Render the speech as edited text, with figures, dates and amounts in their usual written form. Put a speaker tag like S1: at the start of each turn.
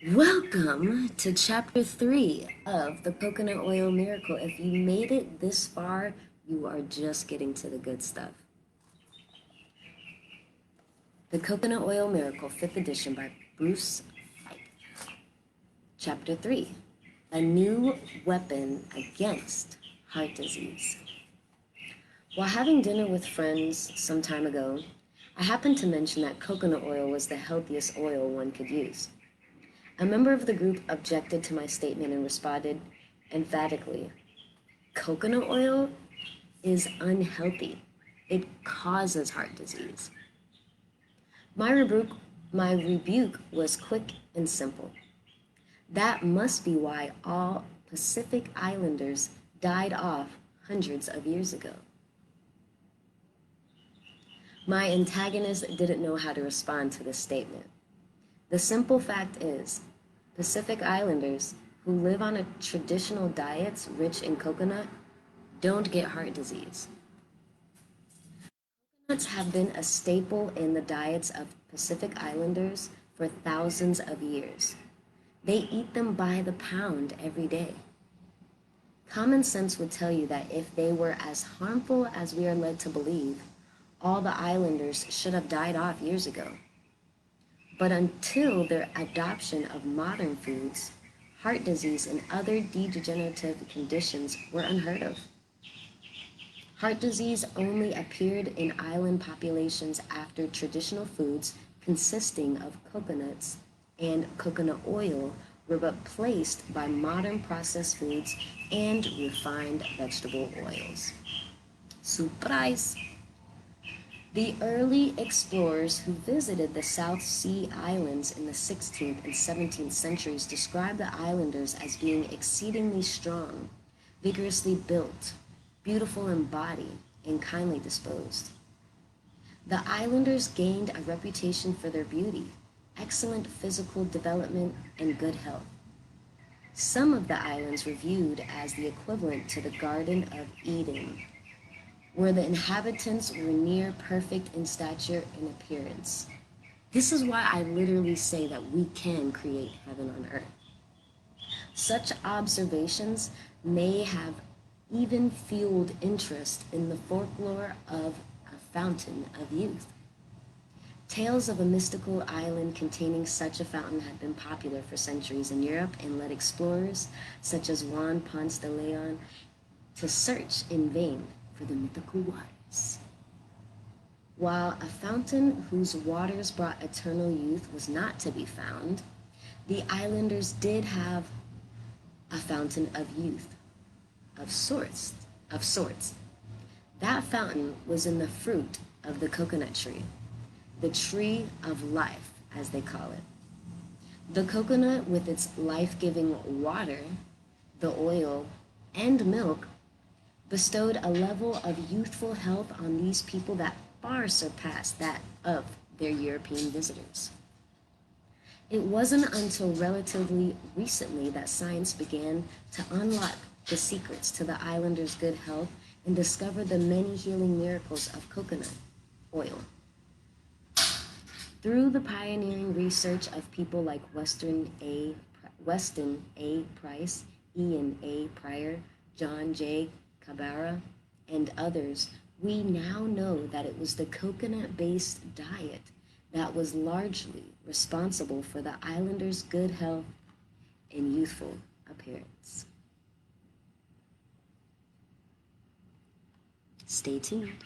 S1: Welcome to Chapter 3 of the Coconut Oil Miracle. If you made it this far, you are just getting to the good stuff. The Coconut Oil Miracle, 5th edition by Bruce Fife. Chapter 3, a new weapon against heart disease. While having dinner with friends some time ago, I happened to mention that coconut oil was the healthiest oil one could use. A member of the group objected to my statement and responded emphatically, "Coconut oil is unhealthy. It causes heart disease." My rebuke was quick and simple. That must be why all Pacific Islanders died off hundreds of years ago. My antagonist didn't know how to respond to this statement. The simple fact is, Pacific Islanders who live on a traditional diets rich in coconut don't get heart disease. Coconuts have been a staple in the diets of Pacific Islanders for thousands of years. They eat them by the pound every day. Common sense would tell you that if they were as harmful as we are led to believe, all the islanders should have died off years ago. But until their adoption of modern foods, heart disease and other degenerative conditions were unheard of. Heart disease only appeared in island populations after traditional foods consisting of coconuts and coconut oil were replaced by modern processed foods and refined vegetable oils. Surprise! The early explorers who visited the South Sea Islands in the 16th and 17th centuries described the islanders as being exceedingly strong, vigorously built, beautiful in body, and kindly disposed. The islanders gained a reputation for their beauty, excellent physical development, and good health. Some of the islands were viewed as the equivalent to the Garden of Eden, where the inhabitants were near perfect in stature and appearance. This is why I literally say that we can create heaven on earth. Such observations may have even fueled interest in the folklore of a fountain of youth. Tales of a mystical island containing such a fountain had been popular for centuries in Europe and led explorers such as Juan Ponce de Leon to search in vain for the mythical waters. While a fountain whose waters brought eternal youth was not to be found, the islanders did have a fountain of youth, of sorts. That fountain was in the fruit of the coconut tree, the tree of life, as they call it. The coconut, with its life-giving water, the oil, and milk, bestowed a level of youthful health on these people that far surpassed that of their European visitors. It wasn't until relatively recently that science began to unlock the secrets to the islanders' good health and discover the many healing miracles of coconut oil. Through the pioneering research of people like Weston A. Price, Ian A. Pryor, John J. Cabrera, and others, we now know that it was the coconut-based diet that was largely responsible for the islanders' good health and youthful appearance. Stay tuned.